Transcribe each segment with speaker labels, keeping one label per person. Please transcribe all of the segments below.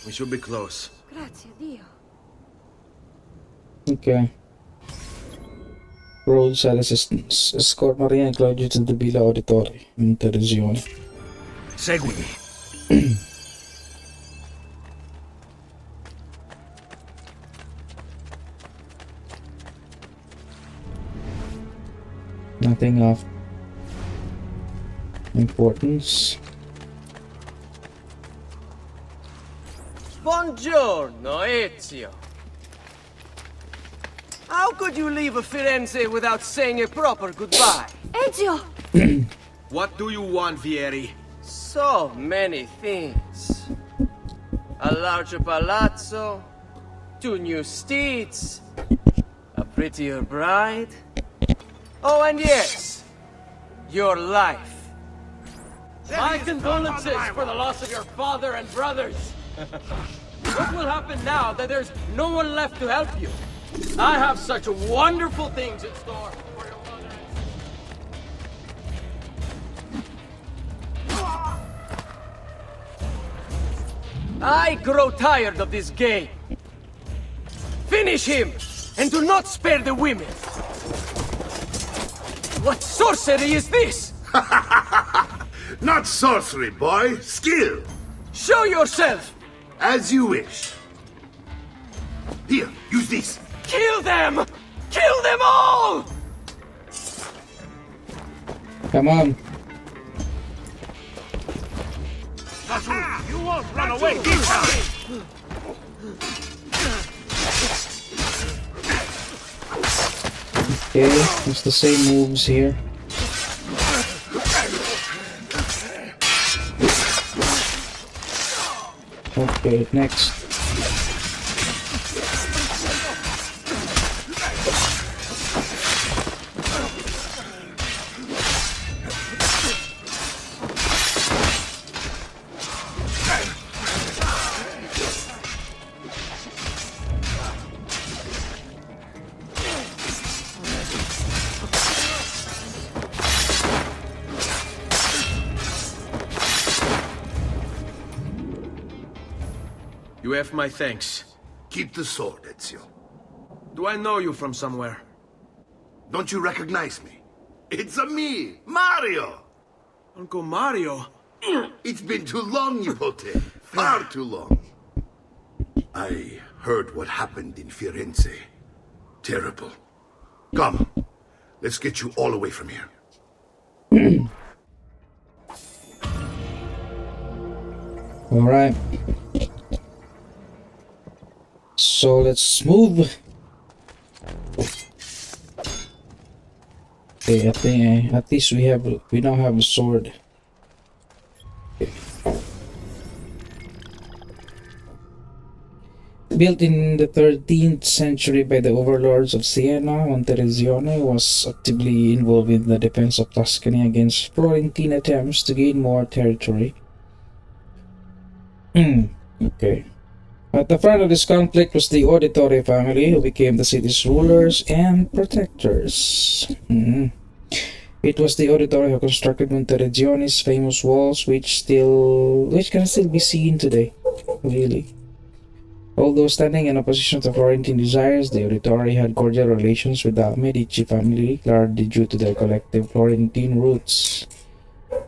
Speaker 1: We should be close.
Speaker 2: Grazie a Dio.
Speaker 3: Okay. Roadside assistance. Escort Maria and Claudio to the Villa Auditore, MONTERIGGIONI.
Speaker 1: Seguimi.
Speaker 3: Nothing of importance.
Speaker 4: Buongiorno, Ezio. How could you leave Firenze without saying a proper goodbye?
Speaker 2: Ezio!
Speaker 1: What do you want, Vieri?
Speaker 4: So many things. A larger palazzo, 2 new steeds, a prettier bride. Oh, and yes, your life. My condolences for the loss of your father and brothers. What will happen now that there's no one left to help you? I have such wonderful things in store for your mother. I grow tired of this game. Finish him, and do not spare the women. What sorcery is this?
Speaker 5: Not sorcery, boy. Skill.
Speaker 4: Show yourself!
Speaker 5: As you wish. Here, use this.
Speaker 4: Kill them! Kill them all!
Speaker 3: Come on.
Speaker 5: You won't run away this time.
Speaker 3: Okay, it's the same moves here. Okay, next.
Speaker 1: You have my thanks.
Speaker 5: Keep the sword, Ezio.
Speaker 1: Do I know you from somewhere?
Speaker 5: Don't you recognize me? It's a me, Mario.
Speaker 1: Uncle Mario?
Speaker 5: It's been too long, Nipote. Far too long. I heard what happened in Firenze. Terrible. Come, let's get you all away from here.
Speaker 3: All right. So let's move. Okay, I think at least we now have a sword. Okay. Built in the 13th century by the overlords of Siena, MONTERIGGIONI was actively involved in the defense of Tuscany against Florentine attempts to gain more territory. Okay. At the front of this conflict was the Auditore family, who became the city's rulers and protectors. It was the Auditore who constructed MONTERIGGIONI's famous walls, which can still be seen today. Really. Although standing in opposition to Florentine desires, the Auditore had cordial relations with the Medici family, largely due to their collective Florentine roots.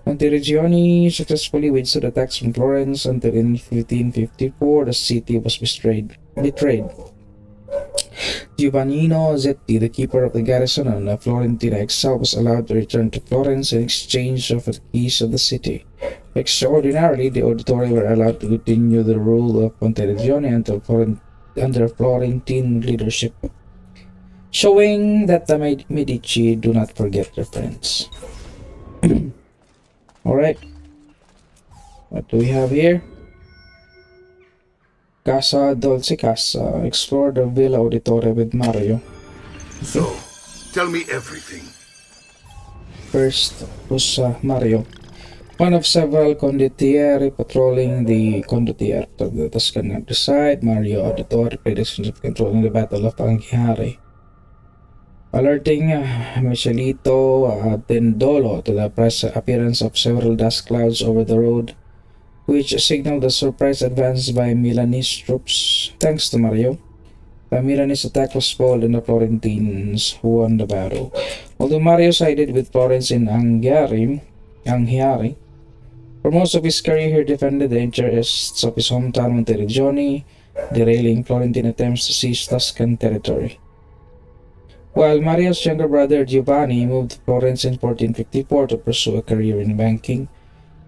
Speaker 3: MONTERIGGIONI successfully withstood attacks from Florence until in 1554 the city was betrayed. Giovannino Zetti, the keeper of the garrison and a Florentine exile, was allowed to return to Florence in exchange of the keys of the city. Extraordinarily, the Auditore were allowed to continue the rule of MONTERIGGIONI under Florentine leadership, showing that the Medici do not forget their friends. Alright, what do we have here? Casa Dolce Casa. Explore the Villa Auditore with Mario.
Speaker 5: So, tell me everything.
Speaker 3: first was Mario, one of several condottieri patrolling the condottiere of the Tuscan countryside. Mario Auditore played a significant role in the Battle of Anghiari, alerting Michelito Tendolo to the appearance of several dust clouds over the road, which signaled a surprise advance by Milanese troops. Thanks to Mario, the Milanese attack was foiled and the Florentines won the battle. Although Mario sided with Florence in Anghiari, for most of his career he defended the interests of his hometown Monteriggioni, derailing Florentine attempts to seize Tuscan territory. While Mario's younger brother Giovanni moved to Florence in 1454 to pursue a career in banking,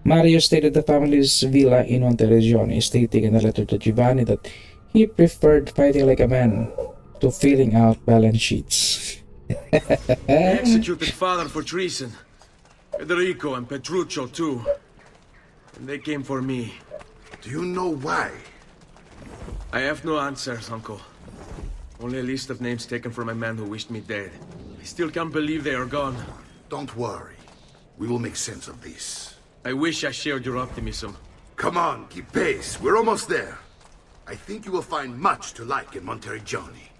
Speaker 3: Mario stayed at the family's villa in Monteriggioni, stating in a letter to Giovanni that he preferred fighting like a man to filling out balance sheets.
Speaker 1: They executed father for treason. Federico and Petruccio too. And they came for me.
Speaker 5: Do you know why?
Speaker 1: I have no answers, Uncle. Only a list of names taken from a man who wished me dead. I still can't believe they are gone.
Speaker 5: Don't worry. We will make sense of this.
Speaker 1: I wish I shared your optimism.
Speaker 5: Come on, keep pace. We're almost there. I think you will find much to like in Monteriggioni.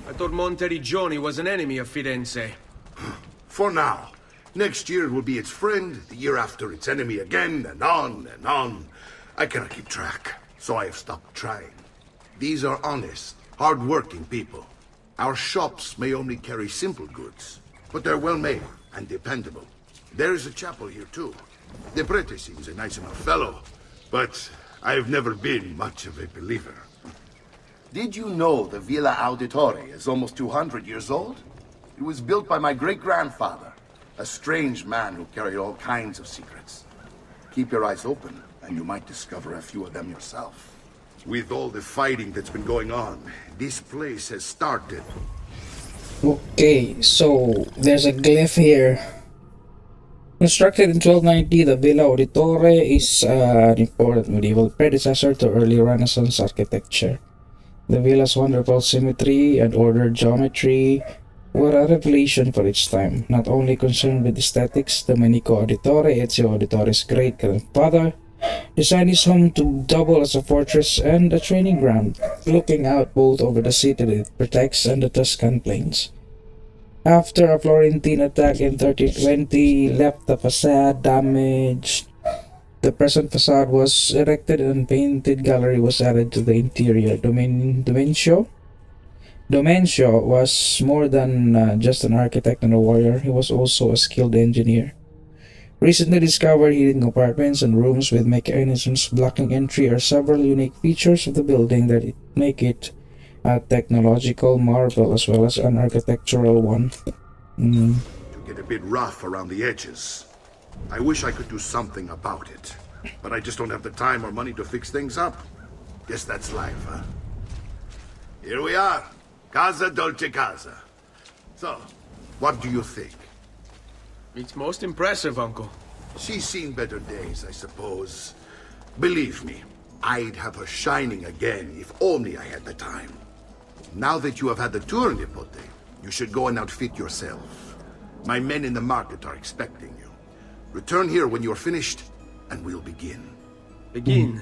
Speaker 1: I thought Monteriggioni was an enemy of Firenze.
Speaker 5: For now. Next year it will be its friend, the year after its enemy again, and on and on. I cannot keep track, so I have stopped trying. These are honest, hard-working people. Our shops may only carry simple goods, but they're well-made and dependable. There is a chapel here, too. The prete seems a nice enough fellow, but I've never been much of a believer.
Speaker 2: Did you know the Villa Auditore is almost 200 years old? It was built by my great-grandfather, a strange man who carried all kinds of secrets. Keep your eyes open, and you might discover a few of them yourself.
Speaker 5: With all the fighting that's been going on, this place has started.
Speaker 3: Okay, so there's a glyph here. Constructed in 1290, the Villa Auditore is an important medieval predecessor to early Renaissance architecture. The villa's wonderful symmetry and ordered geometry were a revelation for its time. Not only concerned with aesthetics, Domenico Auditore, Ezio Auditore's great-grandfather, designed his home to double as a fortress and a training ground, looking out both over the city that it protects and the Tuscan plains. After a Florentine attack in 1320 left the facade damaged, the present facade was erected and a painted gallery was added to the interior. Domencio was more than just an architect and a warrior. He was also a skilled engineer. Recently discovered hidden compartments and rooms with mechanisms blocking entry are several unique features of the building that make it a technological marvel as well as an architectural one.
Speaker 5: To get a bit rough around the edges. I wish I could do something about it, but I just don't have the time or money to fix things up. Guess that's life, huh? Here we are. Casa Dolce Casa. So, what do you think?
Speaker 1: It's most impressive, Uncle.
Speaker 5: She's seen better days, I suppose. Believe me, I'd have her shining again if only I had the time. Now that you have had the tour, Nipote, you should go and outfit yourself. My men in the market are expecting you. Return here when you're finished, and we'll begin.
Speaker 1: Begin?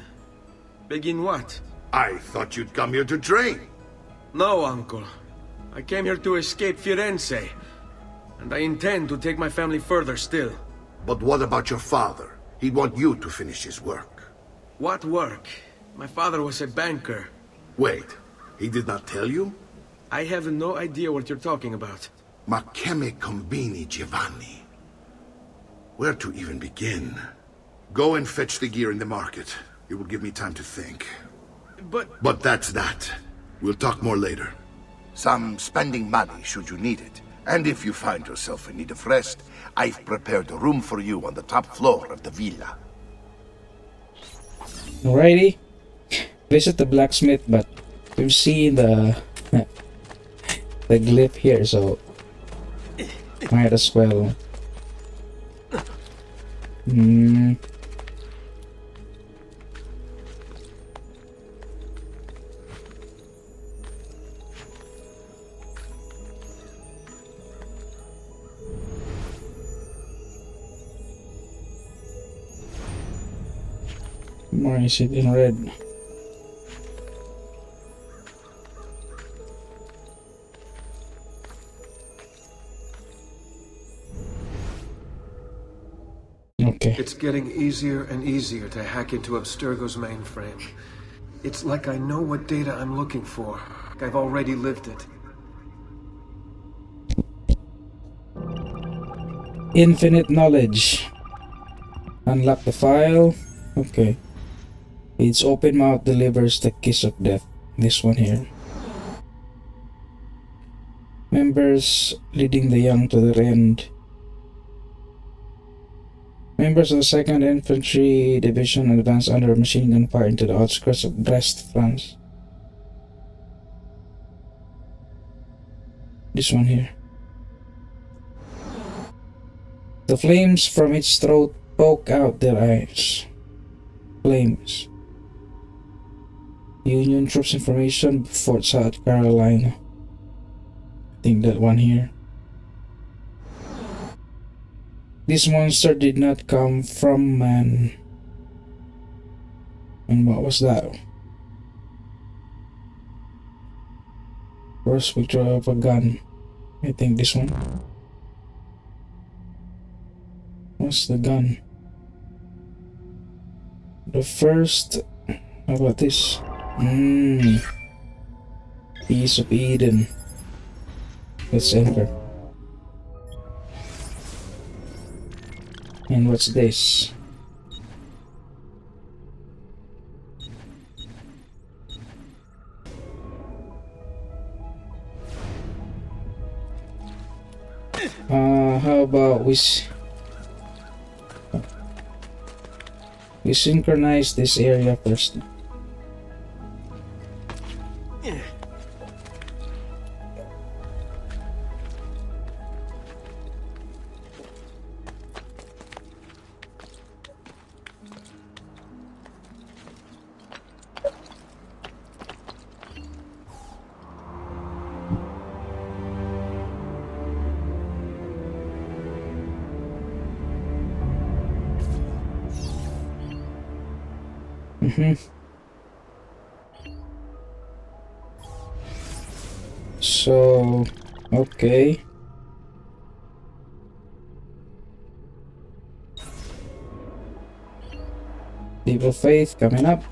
Speaker 1: Begin what?
Speaker 5: I thought you'd come here to train.
Speaker 1: No, Uncle. I came here to escape Firenze. And I intend to take my family further still.
Speaker 5: But what about your father? He'd want you to finish his work.
Speaker 1: What work? My father was a banker.
Speaker 5: Wait, he did not tell you?
Speaker 1: I have no idea what you're talking about.
Speaker 5: Ma che me combini, Giovanni? Where to even begin? Go and fetch the gear in the market. It will give me time to think. But that's that. We'll talk more later. Some spending money should you need it. And if you find yourself in need of rest, I've prepared a room for you on the top floor of the villa.
Speaker 3: Alrighty. Visit the blacksmith, but we've seen the the glyph here, so might as well. Why is it in red? Okay.
Speaker 1: It's getting easier and easier to hack into Abstergo's mainframe. It's like I know what data I'm looking for. Like I've already lived it.
Speaker 3: Infinite knowledge. Unlock the file. Okay. Its open mouth delivers the kiss of death. This one here. Members leading the young to their end. Members of the 2nd Infantry Division advance under machine gun fire into the outskirts of Brest, France. This one here. The flames from its throat poke out their eyes. Flames. Union troops information, Fort South Carolina. I think that one here. This monster did not come from man. And what was that? First picture of a gun. I think this one. What's the gun? The first. How about this? Piece of Eden. Let's enter. And what's this? How about we synchronize this area first. So, okay. Leap of Faith coming up.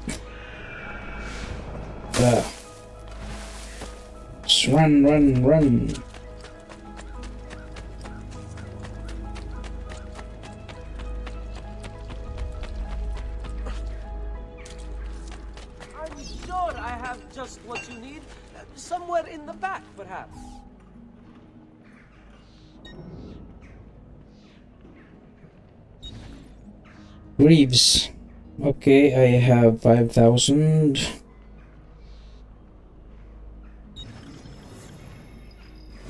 Speaker 3: Just run, run, run.
Speaker 4: I'm sure I have just what you need. Somewhere in the back, perhaps.
Speaker 3: Greaves. Okay, I have 5,000.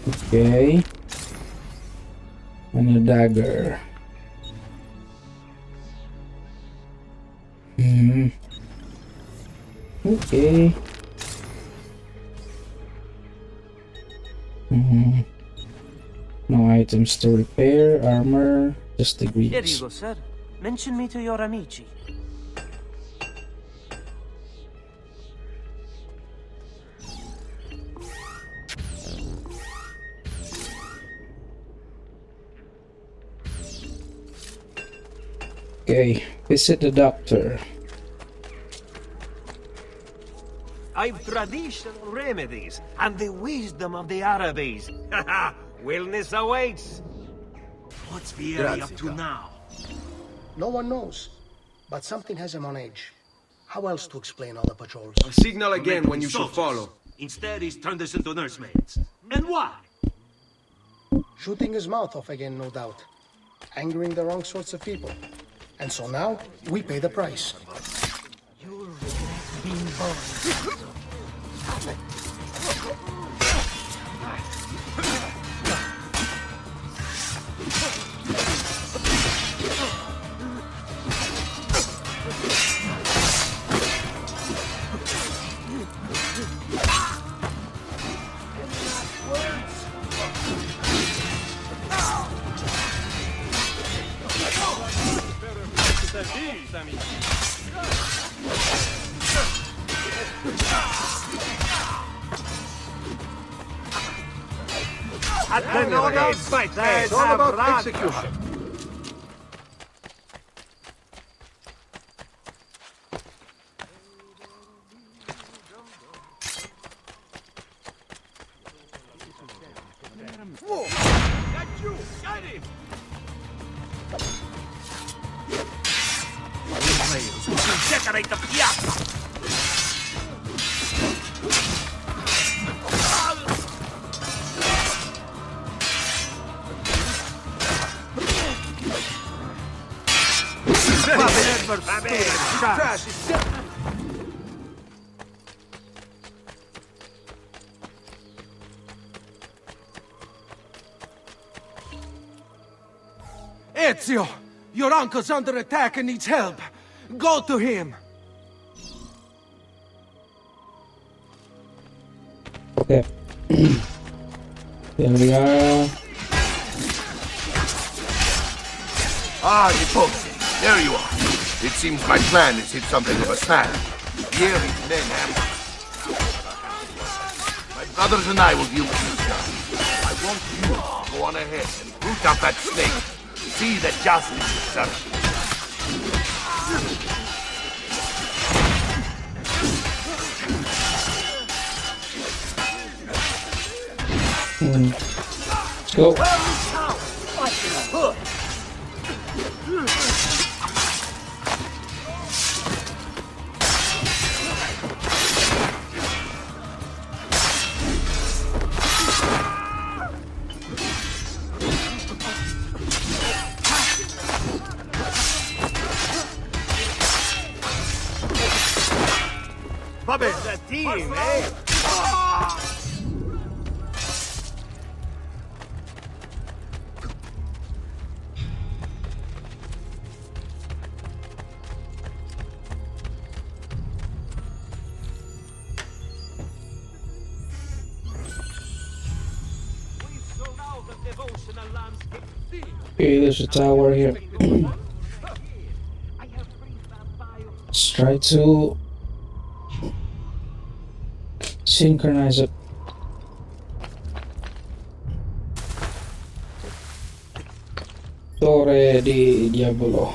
Speaker 3: Okay. And a dagger. Okay. No items to repair, armor, just the greaves.
Speaker 4: Here you go, sir. Mention me to your amici.
Speaker 3: Okay, visit the doctor.
Speaker 6: I've traditional remedies and the wisdom of the Arabes. Wellness awaits. What's Vieri up to now?
Speaker 7: No one knows, but something has him on edge. How else to explain all the patrols?
Speaker 1: A signal again when you should follow.
Speaker 6: Instead, he's turned us into nursemaids. And why?
Speaker 7: Shooting his mouth off again, no doubt. Angering the wrong sorts of people. And so now, we pay the price.
Speaker 6: You'll regret being born.
Speaker 4: Amici.
Speaker 6: At the notice,
Speaker 1: It's all about execution.
Speaker 6: Got you! Got him! We should decorate the piazza!
Speaker 8: Ezio! Your uncle's under attack and needs help. Go to him!
Speaker 3: Okay. There we are.
Speaker 2: Ah, Nipote, there you are. It seems my plan has hit something of a snag. Here these men have... My brothers and I will deal with this guy. I want you to go on ahead and root out that snake. See that justice is served.
Speaker 3: Let's go.
Speaker 6: Bobby, the team, eh?
Speaker 3: Okay, there's a tower here. Let's try to synchronize it. Torre di Diavolo.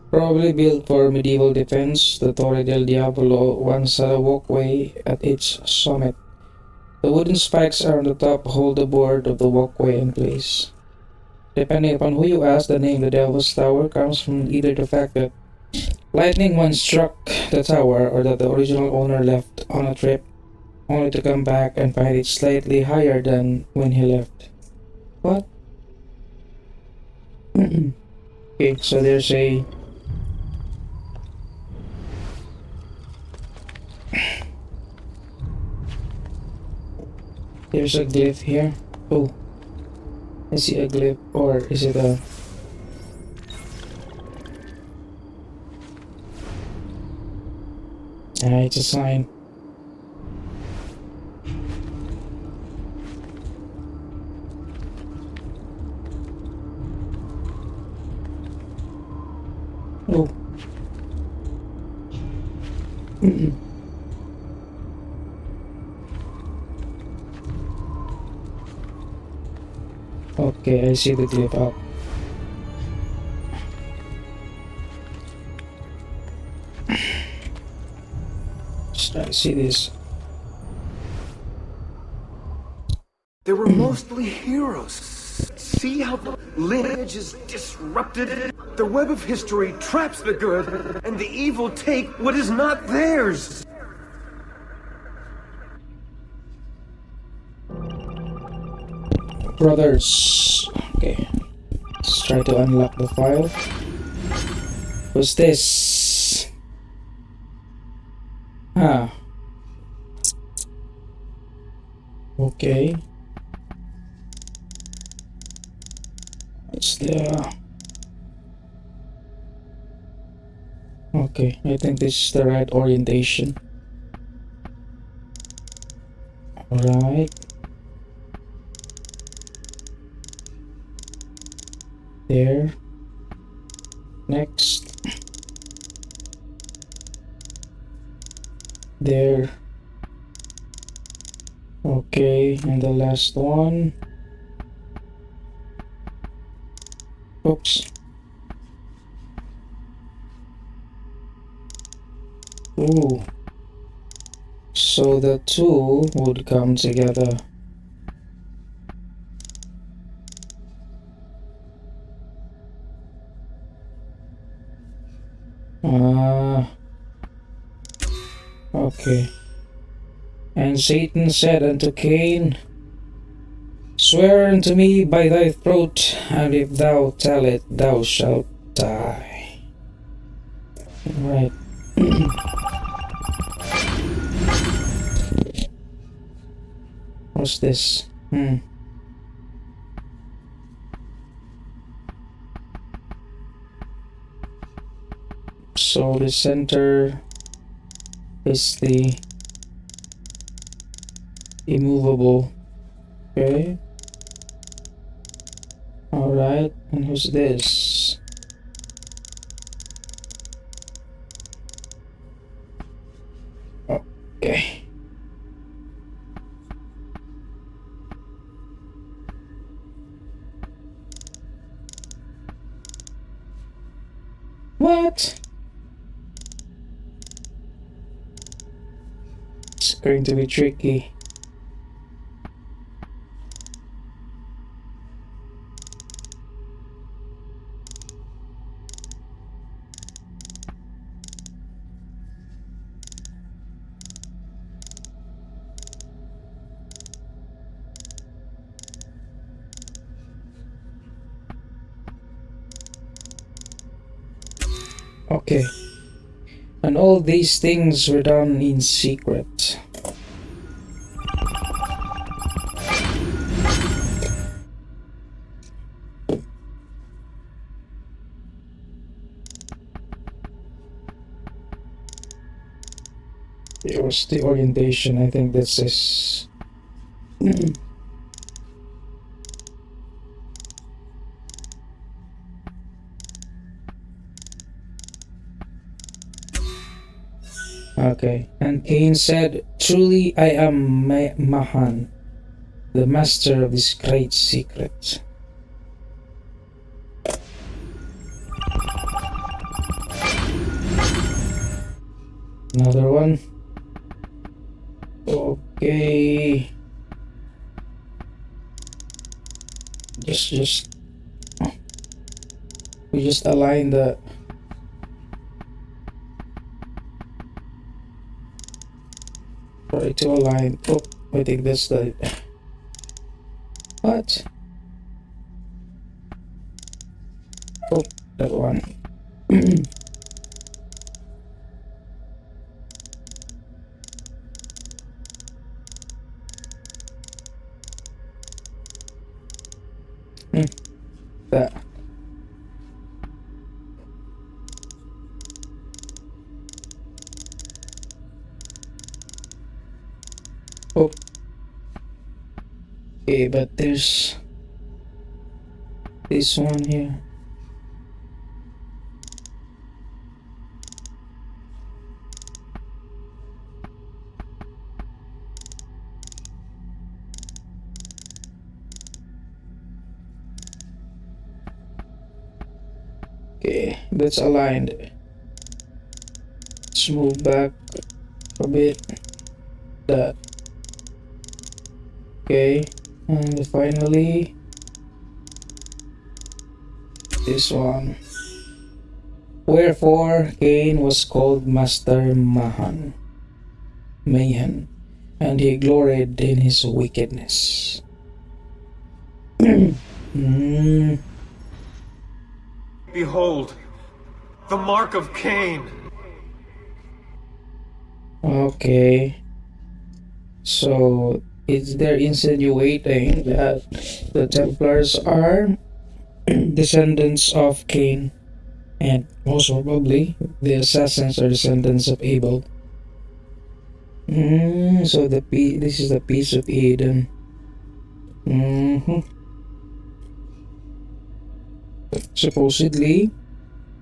Speaker 3: Probably built for medieval defense, the Torre del Diavolo once had a walkway at its summit. The wooden spikes around the top hold the board of the walkway in place. Depending upon who you ask, the name the Devil's Tower comes from either the fact that lightning once struck the tower or that the original owner left on a trip only to come back and find it slightly higher than when he left. What? Okay, so there's a glyph here. Oh, I see a glyph, or is it a... it's a sign. Oh. Okay, I see the glyph up. I see this.
Speaker 1: They were mostly heroes. See how the lineage is disrupted? The web of history traps the good, and the evil take what is not theirs.
Speaker 3: Brothers. Okay. Let's try to unlock the file. What's this? Ah. Okay. It's there. Okay, I think this is the right orientation. Alright. There. Next. There. Okay, and the last one. Oops. Ooh. So the two would come together. Okay. And Satan said unto Cain, Swear unto me by thy throat, and if thou tell it, thou shalt die. Right. What's this? So the center is the immovable. Okay. Alright, and who's this? Okay. What? It's going to be tricky. Okay. And all these things were done in secret. It was the orientation, I think this is... Okay, and Cain said, Truly I am Mahan, the master of this great secret. Another one. Okay. We just align the... Try to align. Oh, I think that's the... What? Oh, that one. That. Oh. Okay, but there's this one here. Okay, that's aligned. Let's move back a bit. That. Okay, and finally this one. Wherefore Cain was called Master Mahan, and he gloried in his wickedness.
Speaker 1: Behold, the mark of Cain.
Speaker 3: Okay, so they're insinuating that the Templars are descendants of Cain, and most probably the assassins are descendants of Abel. So this is the piece of Eden. Supposedly,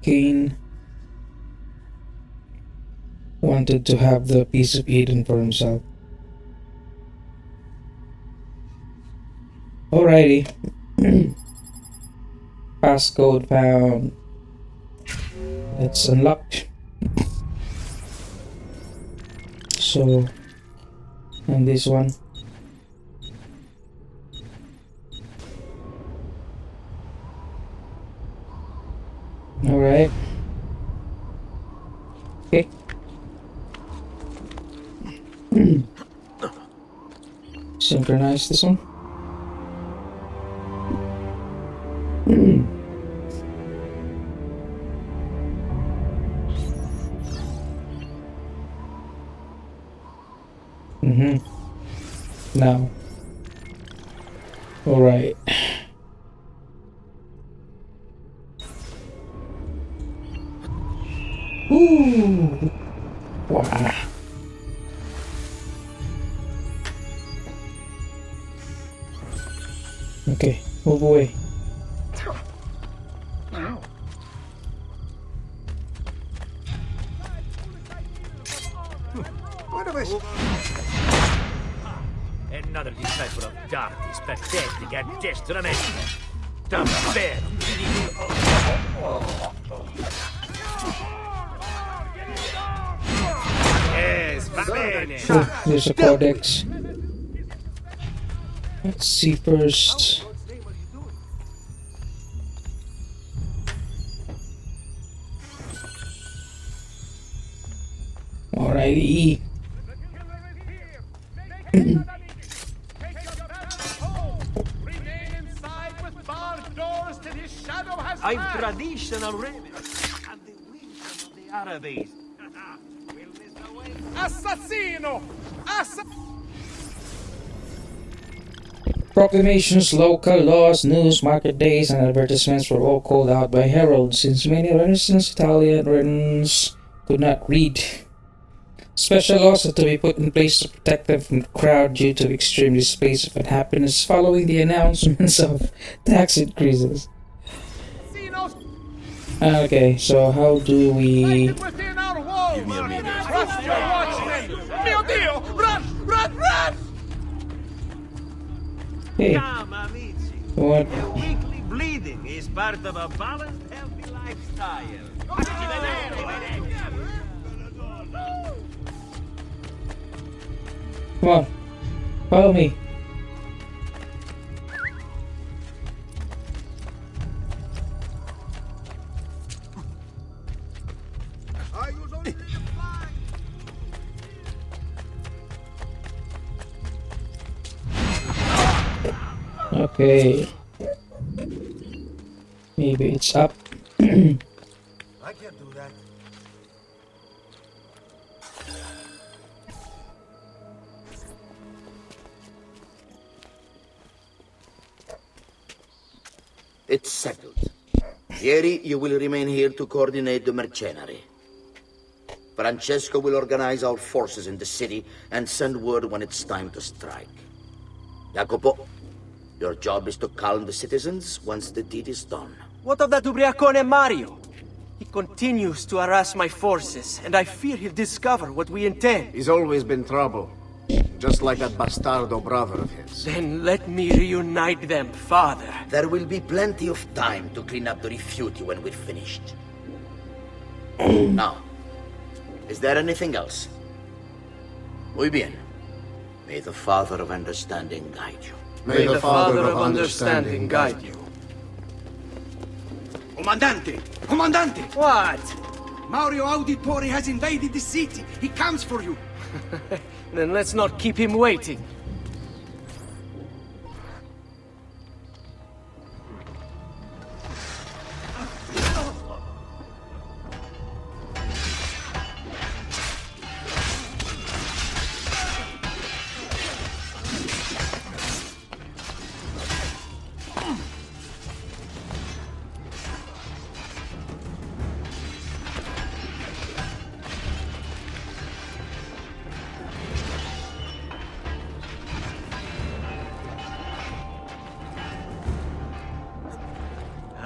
Speaker 3: Cain wanted to have the piece of Eden for himself. Alrighty. Passcode found. It's unlocked. So, and this one. Alright. Okay. Synchronize this one. Now. Alright. Ooh. Wow. Okay, move away.
Speaker 6: Another disciple of darkness, pathetic addestramento. Davvero. Yes, va bene.
Speaker 3: Oh, there's a codex. Let's see first. Alrighty.
Speaker 6: I'm traditional remedy and the wisdom of the Arabes.
Speaker 8: Assassino!
Speaker 3: Proclamations, local laws, news, market days, and advertisements were all called out by heralds, since many Renaissance Italians could not read. Special laws had to be put in place to protect them from the crowd due to extreme displays of unhappiness following the announcements of tax increases. Okay, so how do we...
Speaker 8: Give me a minute. Trust your watchmen! Mio Dio! Run! Run! Run!
Speaker 3: Hey,
Speaker 6: Come, amici.
Speaker 3: what?
Speaker 6: Weekly bleeding is part of a balanced, healthy lifestyle.
Speaker 3: Come on, follow me. Okay. Maybe it's up.
Speaker 8: I can't do that.
Speaker 2: It's settled. Ieri, you will remain here to coordinate the mercenary. Francesco will organize our forces in the city and send word when it's time to strike. Jacopo, your job is to calm the citizens once the deed is done.
Speaker 4: What of that ubriacone Mario? He continues to harass my forces, and I fear he'll discover what we intend.
Speaker 9: He's always been trouble. Just like that bastardo brother of his.
Speaker 4: Then let me reunite them, father.
Speaker 2: There will be plenty of time to clean up the refuge when we're finished. Now, is there anything else? Muy bien. May the Father of Understanding guide you.
Speaker 4: May the Father of Understanding guide you.
Speaker 8: Comandante! Comandante!
Speaker 4: What?
Speaker 8: Mario Auditore has invaded the city. He comes for you.
Speaker 4: Then let's not keep him waiting.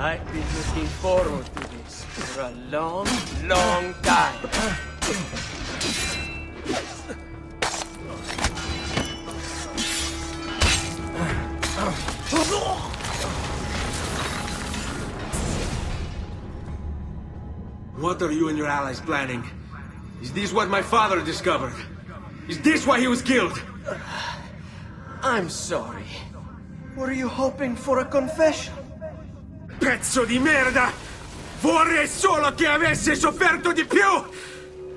Speaker 4: I've been looking forward to this for a long, long time.
Speaker 8: What are you and your allies planning? Is this what my father discovered? Is this why he was killed?
Speaker 4: I'm sorry. Were you hoping for a confession?
Speaker 8: Pezzo di merda! Vorrei solo che avessi sofferto di più!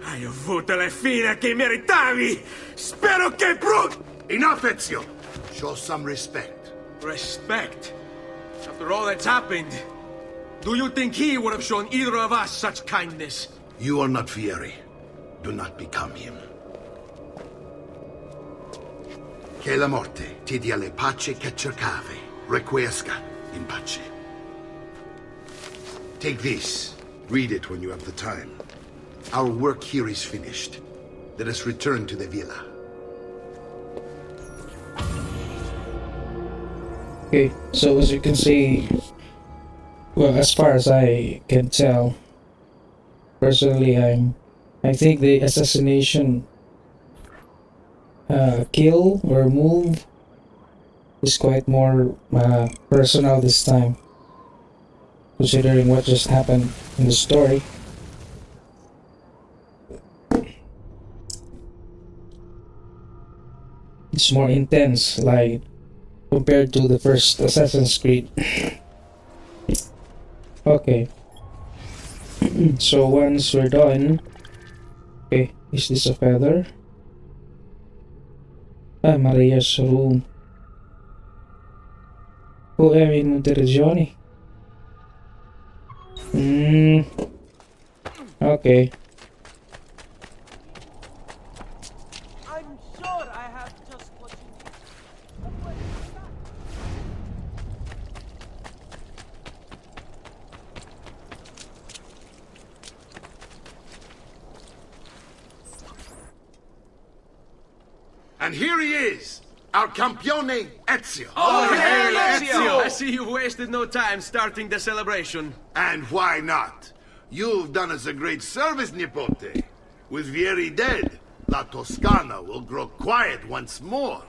Speaker 8: Hai avuto la fine che meritavi! Spero che
Speaker 5: Enough, Ezio! Show some respect.
Speaker 8: Respect? After all that's happened, do you think he would have shown either of us such kindness?
Speaker 5: You are not Fieri. Do not become him. Che la morte ti dia le pace che cercavi. Requiescat in pace. Take this. Read it when you have the time. Our work here is finished. Let us return to the villa.
Speaker 3: Okay, so as you can see, well, as far as I can tell, personally, I think the assassination kill or move is quite more personal this time, considering what just happened in the story. It's more intense, like compared to the first Assassin's Creed. Okay. So once we're done, okay, is this a feather? Ah, Maria's room. Oh, I'm in MONTERIGGIONI. Okay.
Speaker 4: I'm sure I have just what you need.
Speaker 5: And here he is, our campione Ezio.
Speaker 8: Oh, hey, Ezio! I see you wasted no time starting the celebration.
Speaker 5: And why not? You've done us a great service, Nipote. With Vieri dead, La Toscana will grow quiet once more.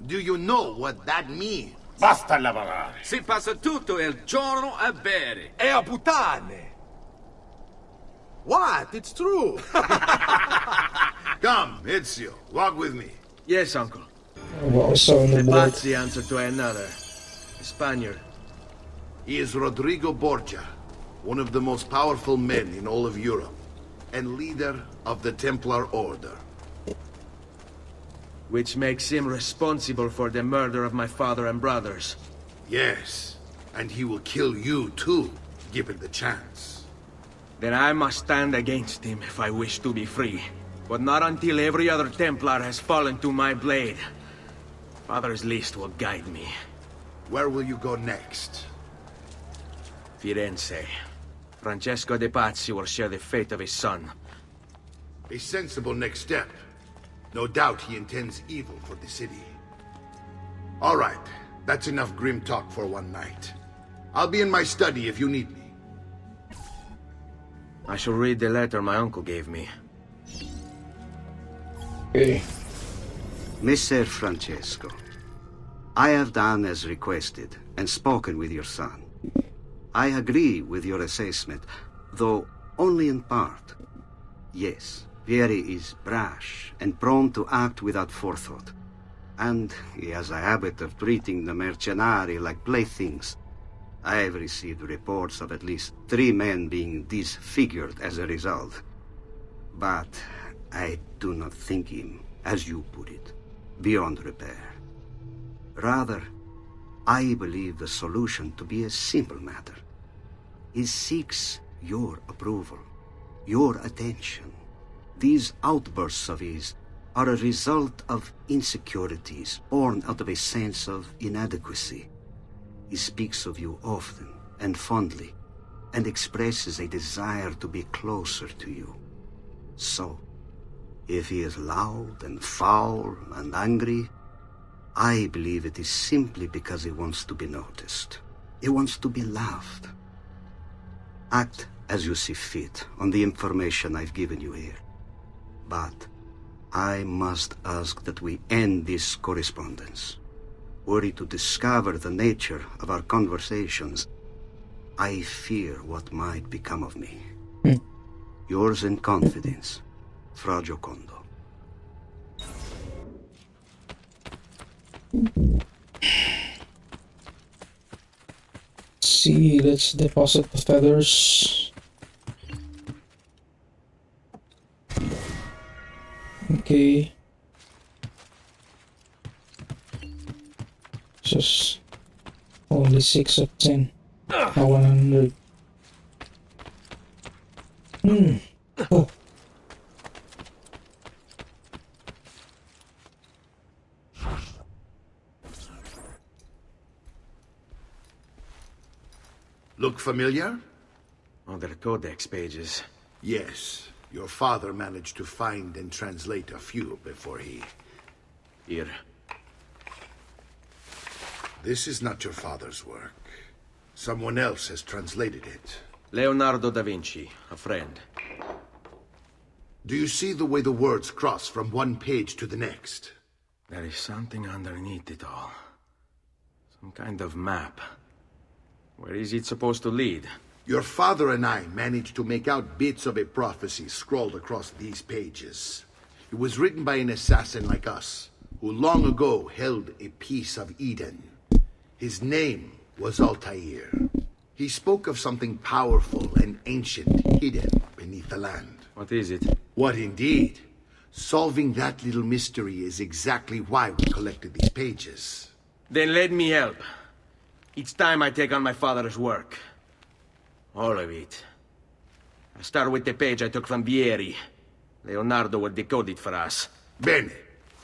Speaker 5: Do you know what that means?
Speaker 9: Basta lavorare.
Speaker 10: Si passa tutto il giorno a bere.
Speaker 6: E a puttane! What? It's true!
Speaker 5: Come, Ezio, walk with me.
Speaker 8: Yes, uncle.
Speaker 3: What was on the
Speaker 8: The
Speaker 3: board?
Speaker 8: Pazzi answer to another. A Spaniard.
Speaker 5: He is Rodrigo Borgia, one of the most powerful men in all of Europe, and leader of the Templar Order.
Speaker 8: Which makes him responsible for the murder of my father and brothers.
Speaker 5: Yes, and he will kill you too, given the chance.
Speaker 8: Then I must stand against him if I wish to be free. But not until every other Templar has fallen to my blade. Father's list will guide me.
Speaker 5: Where will you go next?
Speaker 8: Firenze. Francesco de Pazzi will share the fate of his son.
Speaker 5: A sensible next step. No doubt he intends evil for the city. All right, that's enough grim talk for one night. I'll be in my study if you need me.
Speaker 8: I shall read the letter my uncle gave me.
Speaker 3: Okay.
Speaker 11: Messer Francesco, I have done as requested and spoken with your son. I agree with your assessment, though only in part. Yes, Vieri is brash and prone to act without forethought. And he has a habit of treating the mercenari like playthings. I have received reports of at least 3 men being disfigured as a result. But I do not think him, as you put it, beyond repair. Rather, I believe the solution to be a simple matter. He seeks your approval, your attention. These outbursts of his are a result of insecurities born out of a sense of inadequacy. He speaks of you often and fondly, and expresses a desire to be closer to you. So, if he is loud and foul and angry, I believe it is simply because he wants to be noticed. He wants to be loved. Act as you see fit on the information I've given you here. But I must ask that we end this correspondence. Were he to discover the nature of our conversations, I fear what might become of me. Yours in confidence, Fra Giocondo.
Speaker 3: See, let's deposit the feathers. Okay. Just only 6 of 10. 100. Oh.
Speaker 5: Look familiar?
Speaker 6: Other codex pages.
Speaker 5: Yes. Your father managed to find and translate a few before he...
Speaker 6: Here.
Speaker 5: This is not your father's work. Someone else has translated it.
Speaker 6: Leonardo da Vinci, a friend.
Speaker 5: Do you see the way the words cross from one page to the next?
Speaker 6: There is something underneath it all. Some kind of map. Where is it supposed to lead?
Speaker 5: Your father and I managed to make out bits of a prophecy scrawled across these pages. It was written by an assassin like us, who long ago held a piece of Eden. His name was Altair. He spoke of something powerful and ancient hidden beneath the land.
Speaker 6: What is it?
Speaker 5: What indeed? Solving that little mystery is exactly why we collected these pages.
Speaker 6: Then let me help. It's time I take on my father's work. All of it. I start with the page I took from Vieri. Leonardo will decode it for us.
Speaker 5: Bene.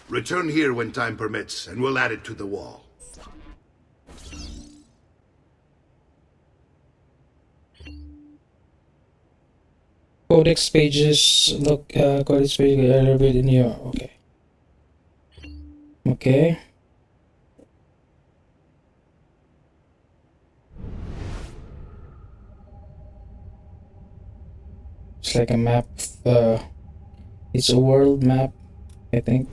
Speaker 5: Return here when time permits, and we'll add it to the wall.
Speaker 3: Codex pages. Look, codex pages are a little bit in here. Okay. Okay. It's like a map. It's a world map, I think.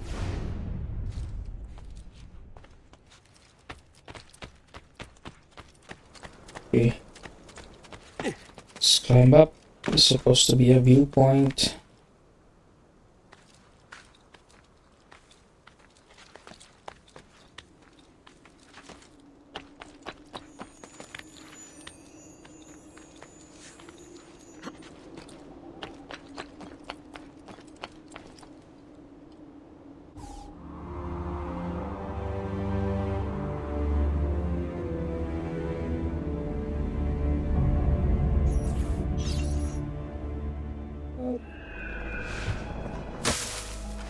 Speaker 3: Okay. Let's climb up. It's supposed to be a viewpoint.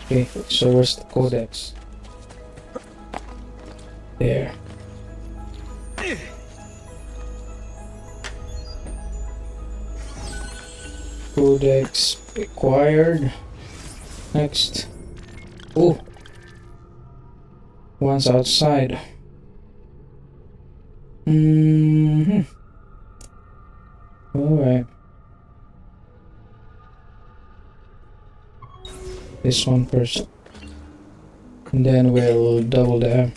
Speaker 3: Okay, so where's the codex? There. Codex required. Next. Oh, one's outside. Alright. This one first. And then we'll double down.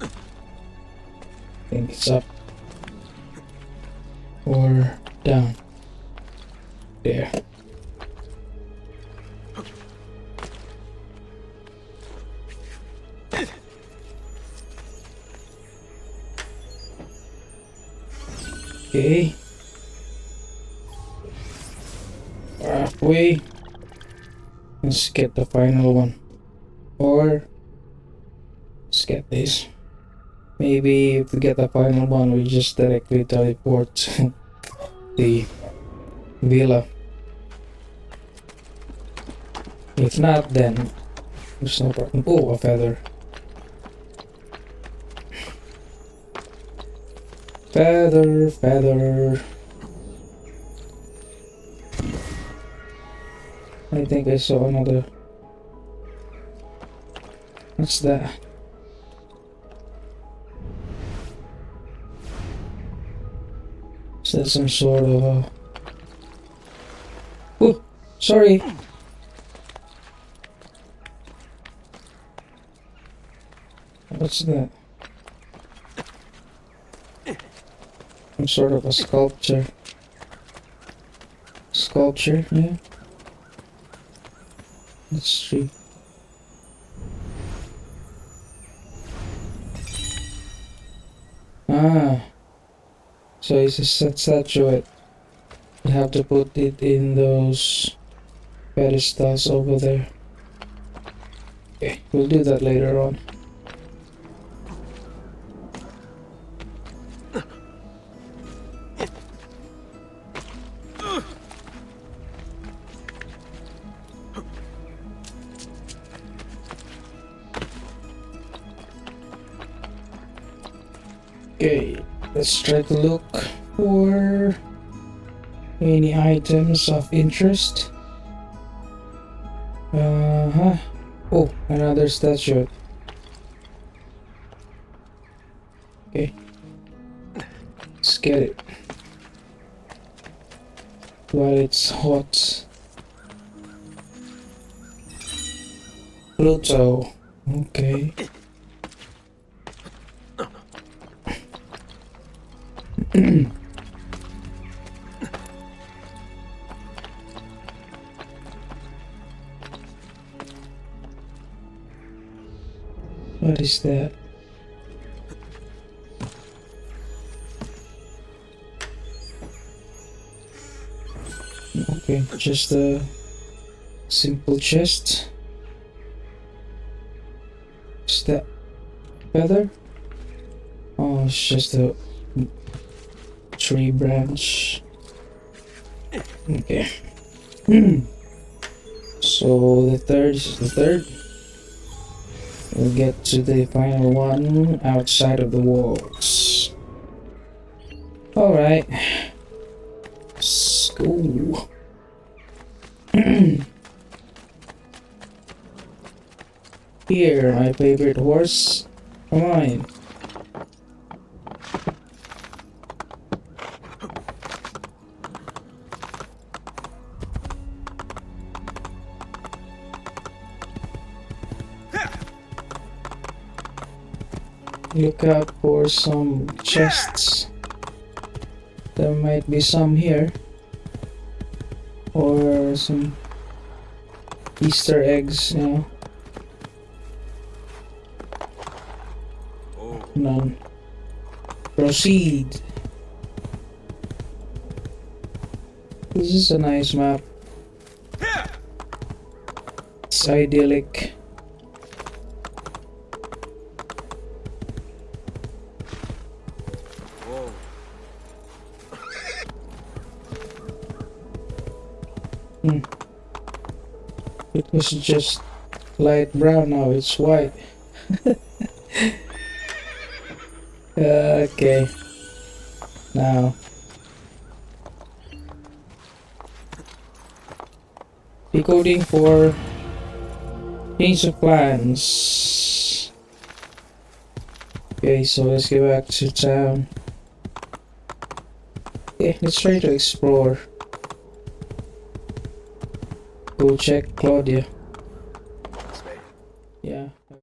Speaker 3: I think it's up or down. There. Okay. Halfway. Let's get the final one. Or let's get this. Maybe if we get the final one, we just directly teleport to the villa. If not, then there's no problem. Oh, a feather. Feather, feather. I think I saw another. What's that? Is that some sort of a... Ooh. Sorry. What's that? Some sort of a sculpture. Sculpture, yeah. Let's see. Ah, so it's a statuette. You have to put it in those pedestals over there. Okay, we'll do that later on. Okay, let's try to look for any items of interest. Oh, another statue. Okay, let's get it while it's hot. Pluto. Okay. What is that? Okay, just a simple chest. Is that feather? Oh, it's just a tree branch. Okay. So the third is the third. We'll get to the final one outside of the walls. Alright. Let's go. Here, my favorite horse. Come on. Look out for some chests. There might be some here. Or some Easter eggs, you know. None. Proceed. This is a nice map. It's idyllic. It was just light brown, now it's white. Okay. Now. Decoding for change of plans. Okay, so let's get back to town. Okay, let's try to explore. Go check Claudia.